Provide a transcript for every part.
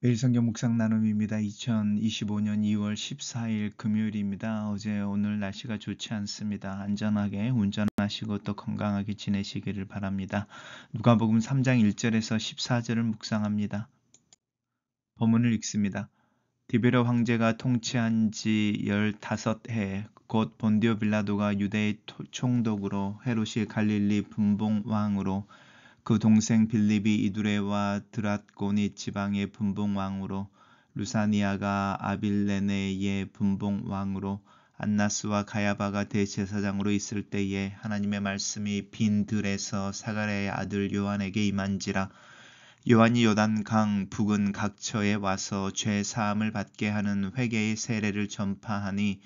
매일 성경 묵상 나눔입니다. 2025년 2월 14일 금요일입니다. 어제 오늘 날씨가 좋지 않습니다. 안전하게 운전하시고 또 건강하게 지내시기를 바랍니다. 누가복음 3장 1절에서 14절을 묵상합니다. 본문을 읽습니다. 디베르 황제가 통치한 지 15해 곧 본디오 빌라도가 유대의 총독으로 헤롯이 갈릴리 분봉왕으로 그 동생 빌립이 이두레와 드랏고니 지방의 분봉왕으로 루사니아가 아빌레네의 분봉왕으로 안나스와 가야바가 대제사장으로 있을 때에 하나님의 말씀이 빈 들에서 사가랴의 아들 요한에게 임한지라. 요한이 요단강 북은 각처에 와서 죄 사함을 받게 하는 회개의 세례를 전파하니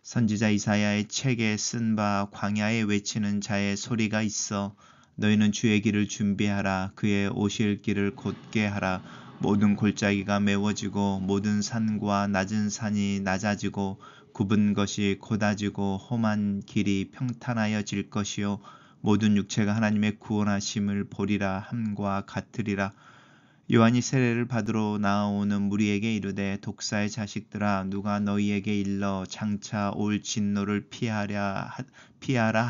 선지자 이사야의 책에 쓴 바 광야에 외치는 자의 소리가 있어 너희는 주의 길을 준비하라. 그의 오실 길을 곧게 하라. 모든 골짜기가 메워지고 모든 산과 낮은 산이 낮아지고 굽은 것이 곧아지고 험한 길이 평탄하여질 것이요 모든 육체가 하나님의 구원하심을 보리라 함과 같으리라. 요한이 세례를 받으러 나오는 무리에게 이르되 독사의 자식들아 누가 너희에게 일러 장차 올 진노를 피하라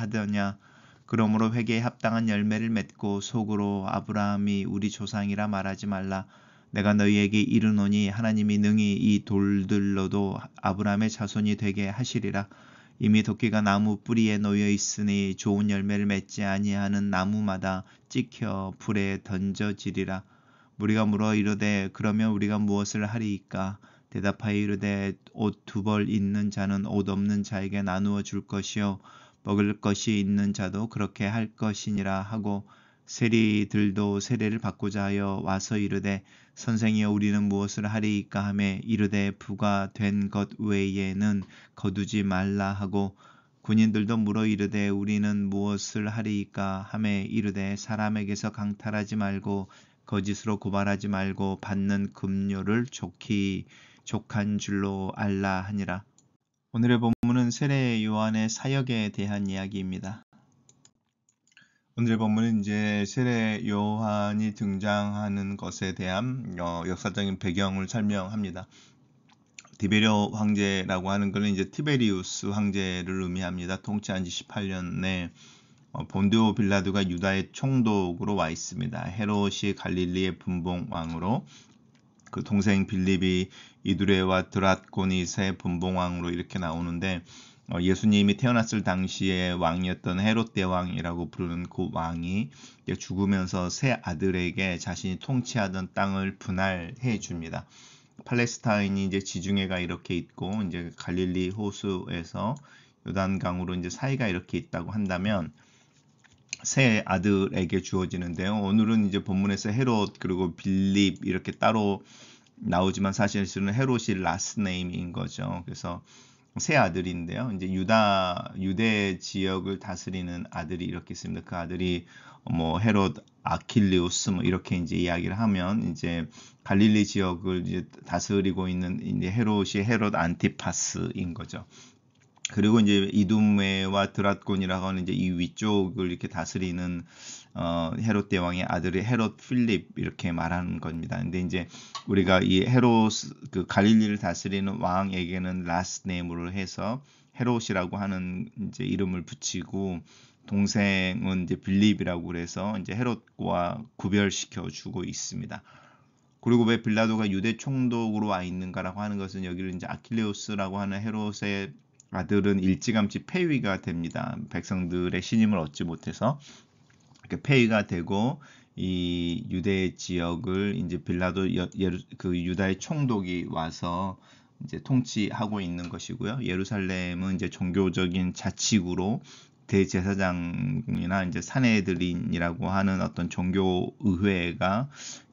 하더냐. 그러므로 회개에 합당한 열매를 맺고 속으로 아브라함이 우리 조상이라 말하지 말라. 내가 너희에게 이르노니 하나님이 능히 이 돌들로도 아브라함의 자손이 되게 하시리라. 이미 도끼가 나무 뿌리에 놓여 있으니 좋은 열매를 맺지 아니하는 나무마다 찍혀 불에 던져지리라. 무리가 물어 이르되 그러면 우리가 무엇을 하리이까? 대답하여 이르되 옷 2벌 있는 자는 옷 없는 자에게 나누어 줄 것이요 먹을 것이 있는 자도 그렇게 할 것이니라 하고 세리들도 세례를 받고자 하여 와서 이르되 선생이여 우리는 무엇을 하리이까 하매 이르되 부가 된 것 외에는 거두지 말라 하고 군인들도 물어 이르되 우리는 무엇을 하리이까 하매 이르되 사람에게서 강탈하지 말고 거짓으로 고발하지 말고 받는 급료를 족한 줄로 알라 하니라. 오늘의 본문은 세례 요한의 사역에 대한 이야기입니다. 오늘의 본문은 이제 세례 요한이 등장하는 것에 대한 역사적인 배경을 설명합니다. 디베르 황제라고 하는 것은 이제 티베리우스 황제를 의미합니다. 통치한 지 18년에 본디오 빌라도가 유다의 총독으로 와 있습니다. 헤롯이 갈릴리의 분봉왕으로 그 동생 빌립이 이두레와 드랏고니스의 분봉왕으로 이렇게 나오는데 예수님이 태어났을 당시에 왕이었던 헤롯 대왕이라고 부르는 그 왕이 죽으면서 세 아들에게 자신이 통치하던 땅을 분할해 줍니다. 팔레스타인이 이제 지중해가 이렇게 있고 이제 갈릴리 호수에서 요단강으로 이제 사이가 이렇게 있다고 한다면 세 아들에게 주어지는데요. 오늘은 이제 본문에서 헤롯 그리고 빌립 이렇게 따로 나오지만 사실은 헤롯이 라스트 네임인 거죠. 그래서 세 아들인데요. 이제 유대 지역을 다스리는 아들이 이렇게 있습니다. 그 아들이 뭐 헤롯 아킬리우스 뭐 이렇게 이제 이야기를 하면 이제 갈릴리 지역을 이제 다스리고 있는 이제 헤롯이 헤롯 안티파스인 거죠. 그리고 이제 이두메와 드랏곤이라고 하는 이제 이 위쪽을 이렇게 다스리는 헤롯 대왕의 아들이 헤롯 필립 이렇게 말하는 겁니다. 근데 이제 우리가 이 헤롯 그 갈릴리를 다스리는 왕에게는 라스트 네임으로 해서 헤롯이라고 하는 이제 이름을 붙이고 동생은 이제 빌립이라고 그래서 이제 헤롯과 구별시켜 주고 있습니다. 그리고 왜 빌라도가 유대 총독으로 와 있는가라고 하는 것은 여기를 이제 아킬레우스라고 하는 헤롯의 아들은 일찌감치 폐위가 됩니다. 백성들의 신임을 얻지 못해서 이렇게 폐위가 되고 이 유대 지역을 이제 빌라도 그 유다의 총독이 와서 이제 통치하고 있는 것이고요. 예루살렘은 이제 종교적인 자치구로 대제사장이나 이제 사내들인이라고 하는 어떤 종교 의회가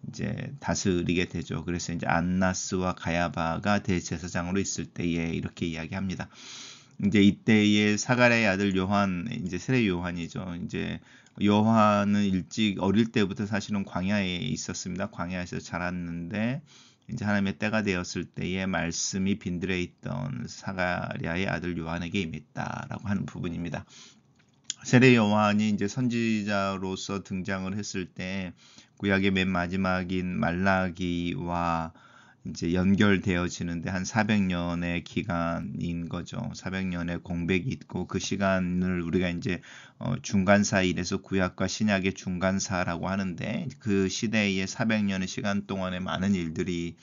이제 다스리게 되죠. 그래서 이제 안나스와 가야바가 대제사장으로 있을 때에 이렇게 이야기합니다. 이제 이때의 사가랴의 아들 요한, 이제 세례 요한이죠. 이제 요한은 일찍 어릴 때부터 사실은 광야에 있었습니다. 광야에서 자랐는데 이제 하나님의 때가 되었을 때에 말씀이 빈들에 있던 사가랴의 아들 요한에게 임했다라고 하는 부분입니다. 세례 요한이 이제 선지자로서 등장을 했을 때 구약의 맨 마지막인 말라기와 이제 연결되어지는데 한 400년의 기간인 거죠. 400년의 공백이 있고 그 시간을 우리가 이제 중간사 이래서 구약과 신약의 중간사라고 하는데 그 시대의 400년의 시간 동안에 많은 일들이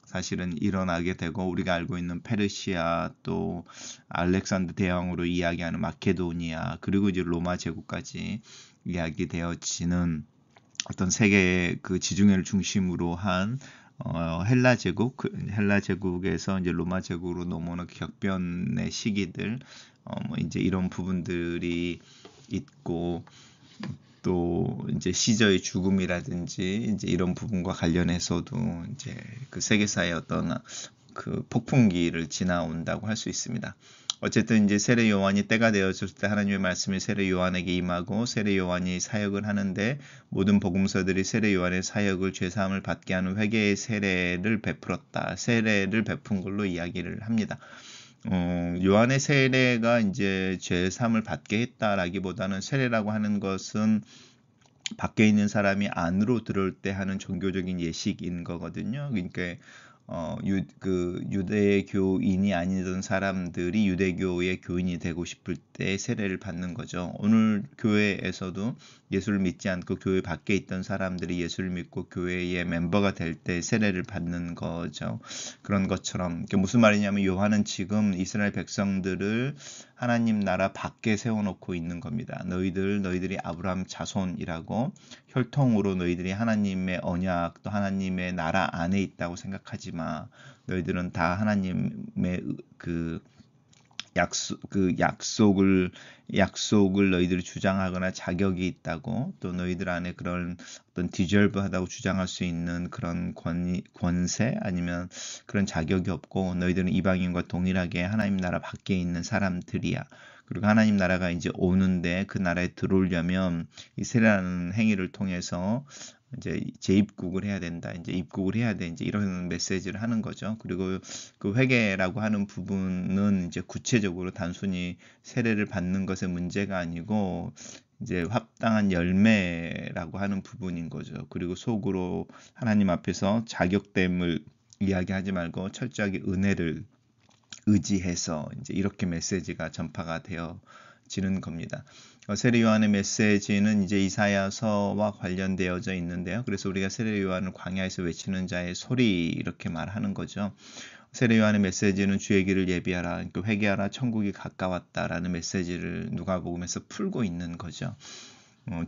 사실은 일어나게 되고 우리가 알고 있는 페르시아 또 알렉산더 대왕으로 이야기하는 마케도니아 그리고 이제 로마 제국까지 이야기되어지는 어떤 세계의 그 지중해를 중심으로 한 헬라 제국, 헬라 제국에서 이제 로마 제국으로 넘어오는 격변의 시기들, 뭐 이제 이런 부분들이 있고 또 이제 시저의 죽음이라든지 이제 이런 부분과 관련해서도 이제 그 세계사의 어떤 그 폭풍기를 지나온다고 할 수 있습니다. 어쨌든 이제 세례 요한이 때가 되었을 때 하나님의 말씀이 세례 요한에게 임하고 세례 요한이 사역을 하는데 모든 복음서들이 세례 요한의 사역을 죄사함을 받게 하는 회개의 세례를 베풀었다. 세례를 베푼 걸로 이야기를 합니다. 요한의 세례가 이제 죄사함을 받게 했다라기보다는 세례라고 하는 것은 밖에 있는 사람이 안으로 들어올 때 하는 종교적인 예식인 거거든요. 그러니까 유대교인이 아니던 사람들이 유대교의 교인이 되고 싶을 때 세례를 받는 거죠. 오늘 교회에서도 예수를 믿지 않고 교회 밖에 있던 사람들이 예수를 믿고 교회의 멤버가 될 때 세례를 받는 거죠. 그런 것처럼 무슨 말이냐면 요한은 지금 이스라엘 백성들을 하나님 나라 밖에 세워놓고 있는 겁니다. 너희들이 아브라함 자손이라고 혈통으로 너희들이 하나님의 언약 또 하나님의 나라 안에 있다고 생각하지 마. 너희들은 다 하나님의 그 약속을 너희들이 주장하거나 자격이 있다고 또 너희들 안에 그런 어떤 디저브하다고 주장할 수 있는 그런 권세 아니면 그런 자격이 없고 너희들은 이방인과 동일하게 하나님 나라 밖에 있는 사람들이야. 그리고 하나님 나라가 이제 오는데 그 나라에 들어오려면 이 세례라는 행위를 통해서 이제 재입국을 해야 된다. 이제 입국을 해야 돼. 이제 이런 메시지를 하는 거죠. 그리고 그 회개라고 하는 부분은 이제 구체적으로 단순히 세례를 받는 것의 문제가 아니고 이제 합당한 열매라고 하는 부분인 거죠. 그리고 속으로 하나님 앞에서 자격됨을 이야기하지 말고 철저하게 은혜를 의지해서 이제 이렇게 메시지가 전파가 되어지는 겁니다. 세례 요한의 메시지는 이제 이사야서와 관련되어져 있는데요. 그래서 우리가 세례 요한을 광야에서 외치는 자의 소리 이렇게 말하는 거죠. 세례 요한의 메시지는 주의 길을 예비하라, 그러니까 회개하라, 천국이 가까웠다라는 메시지를 누가복음에서 풀고 있는 거죠.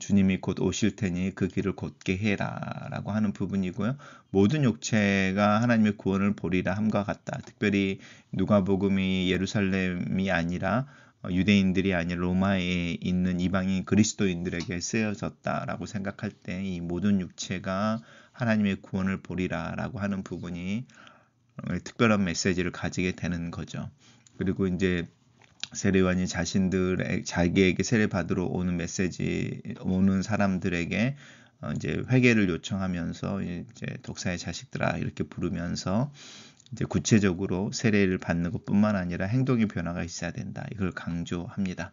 주님이 곧 오실 테니 그 길을 곧게 해라 라고 하는 부분이고요. 모든 육체가 하나님의 구원을 보리라 함과 같다. 특별히 누가복음이 예루살렘이 아니라 유대인들이 아니라 로마에 있는 이방인 그리스도인들에게 쓰여졌다라고 생각할 때 이 모든 육체가 하나님의 구원을 보리라 라고 하는 부분이 특별한 메시지를 가지게 되는 거죠. 그리고 이제 세례 요한이 자기에게 세례 받으러 오는 사람들에게 이제 회개를 요청하면서 이제 독사의 자식들아 이렇게 부르면서 이제 구체적으로 세례를 받는 것뿐만 아니라 행동의 변화가 있어야 된다. 이걸 강조합니다.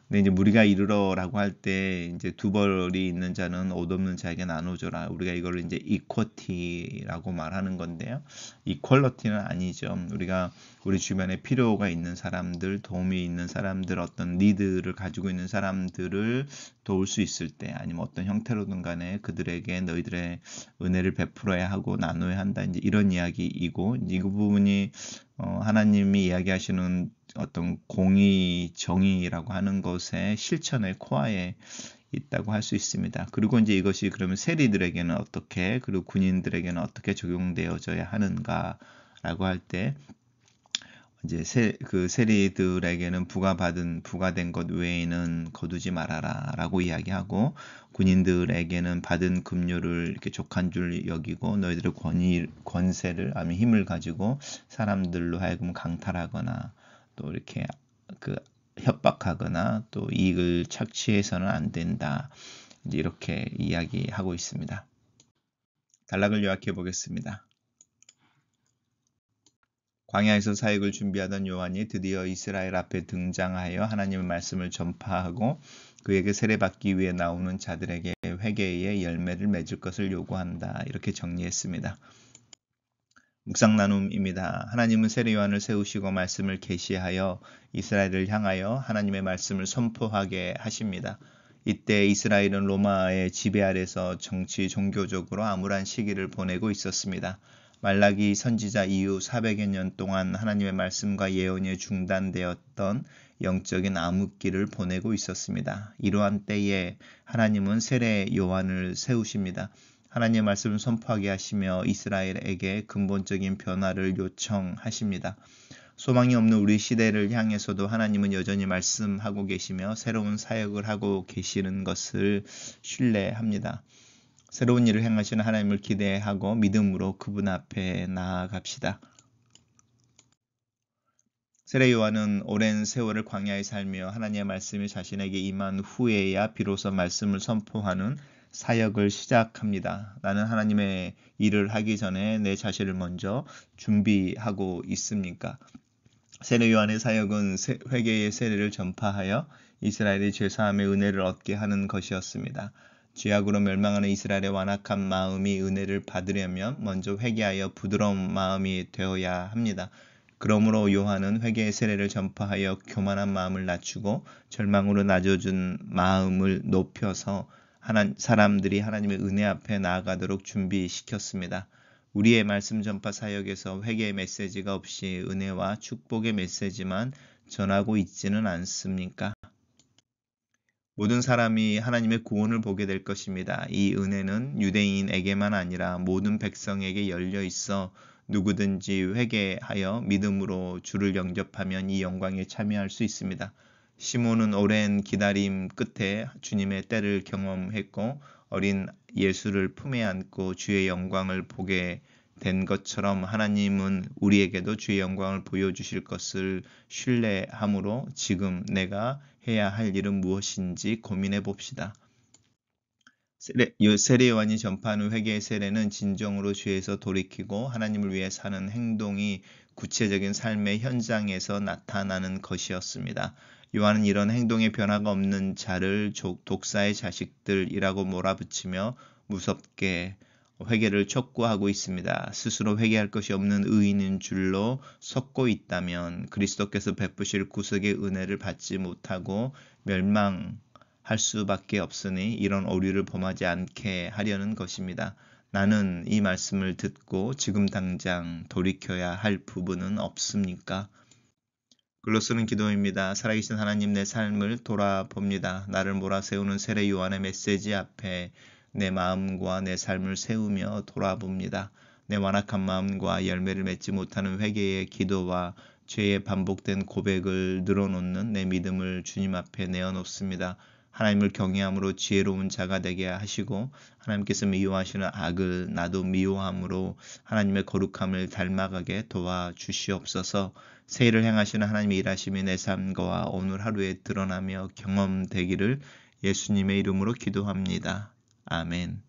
근데 이제 무리가 이르러라고 할 때 이제 두 벌이 있는 자는 옷 없는 자에게 나눠줘라. 우리가 이걸 이제 이퀄티라고 말하는 건데요. 이퀄러티는 아니죠. 우리가 우리 주변에 필요가 있는 사람들, 도움이 있는 사람들, 어떤 니드를 가지고 있는 사람들을 도울 수 있을 때, 아니면 어떤 형태로든 간에 그들에게 너희들의 은혜를 베풀어야 하고 나눠야 한다. 이제 이런 이야기이고, 이 부분이 하나님이 이야기하시는 어떤 공의, 정의라고 하는 것의 실천의 코어에 있다고 할 수 있습니다. 그리고 이제 이것이 그러면 세리들에게는 어떻게, 그리고 군인들에게는 어떻게 적용되어져야 하는가라고 할 때, 이제 세리들에게는 부과된 것 외에는 거두지 말아라라고 이야기하고, 군인들에게는 받은 급료를 이렇게 족한 줄 여기고 너희들의 권세를 아니면 힘을 가지고 사람들로 하여금 강탈하거나 또 이렇게 협박하거나 또 이익을 착취해서는 안 된다. 이제 이렇게 이야기하고 있습니다. 단락을 요약해 보겠습니다. 광야에서 사역을 준비하던 요한이 드디어 이스라엘 앞에 등장하여 하나님의 말씀을 전파하고 그에게 세례받기 위해 나오는 자들에게 회개의 열매를 맺을 것을 요구한다. 이렇게 정리했습니다. 묵상 나눔입니다. 하나님은 세례 요한을 세우시고 말씀을 계시하여 이스라엘을 향하여 하나님의 말씀을 선포하게 하십니다. 이때 이스라엘은 로마의 지배 아래서 정치 종교적으로 암울한 시기를 보내고 있었습니다. 말라기 선지자 이후 400여 년 동안 하나님의 말씀과 예언이 중단되었던 영적인 암흑기를 보내고 있었습니다. 이러한 때에 하나님은 세례 요한을 세우십니다. 하나님의 말씀을 선포하게 하시며 이스라엘에게 근본적인 변화를 요청하십니다. 소망이 없는 우리 시대를 향해서도 하나님은 여전히 말씀하고 계시며 새로운 사역을 하고 계시는 것을 신뢰합니다. 새로운 일을 행하시는 하나님을 기대하고 믿음으로 그분 앞에 나아갑시다. 세례 요한은 오랜 세월을 광야에 살며 하나님의 말씀이 자신에게 임한 후에야 비로소 말씀을 선포하는 사역을 시작합니다. 나는 하나님의 일을 하기 전에 내 자신을 먼저 준비하고 있습니까? 세례 요한의 사역은 회개의 세례를 전파하여 이스라엘의 죄사함의 은혜를 얻게 하는 것이었습니다. 죄악으로 멸망하는 이스라엘의 완악한 마음이 은혜를 받으려면 먼저 회개하여 부드러운 마음이 되어야 합니다. 그러므로 요한은 회개의 세례를 전파하여 교만한 마음을 낮추고 절망으로 낮아준 마음을 높여서 사람들이 하나님의 은혜 앞에 나아가도록 준비시켰습니다. 우리의 말씀 전파 사역에서 회개의 메시지가 없이 은혜와 축복의 메시지만 전하고 있지는 않습니까? 모든 사람이 하나님의 구원을 보게 될 것입니다. 이 은혜는 유대인에게만 아니라 모든 백성에게 열려 있어 누구든지 회개하여 믿음으로 주를 영접하면 이 영광에 참여할 수 있습니다. 시몬은 오랜 기다림 끝에 주님의 때를 경험했고 어린 예수를 품에 안고 주의 영광을 보게 된 것처럼 하나님은 우리에게도 주의 영광을 보여주실 것을 신뢰함으로 지금 내가 해야 할 일은 무엇인지 고민해 봅시다. 세례 요한이 전파하는 회개의 세례는 진정으로 죄에서 돌이키고 하나님을 위해 사는 행동이 구체적인 삶의 현장에서 나타나는 것이었습니다. 요한은 이런 행동의 변화가 없는 자를 독사의 자식들이라고 몰아붙이며 무섭게 회개를 촉구하고 있습니다. 스스로 회개할 것이 없는 의인인 줄로 속고 있다면 그리스도께서 베푸실 구속의 은혜를 받지 못하고 멸망할 수밖에 없으니 이런 오류를 범하지 않게 하려는 것입니다. 나는 이 말씀을 듣고 지금 당장 돌이켜야 할 부분은 없습니까? 글로 쓰는 기도입니다. 살아계신 하나님, 내 삶을 돌아봅니다. 나를 몰아세우는 세례 요한의 메시지 앞에 내 마음과 내 삶을 세우며 돌아봅니다. 내 완악한 마음과 열매를 맺지 못하는 회개의 기도와 죄의 반복된 고백을 늘어놓는 내 믿음을 주님 앞에 내어놓습니다. 하나님을 경외함으로 지혜로운 자가 되게 하시고 하나님께서 미워하시는 악을 나도 미워함으로 하나님의 거룩함을 닮아가게 도와주시옵소서. 새 일을 행하시는 하나님의 일하심이 내 삶과 오늘 하루에 드러나며 경험되기를 예수님의 이름으로 기도합니다. 아멘.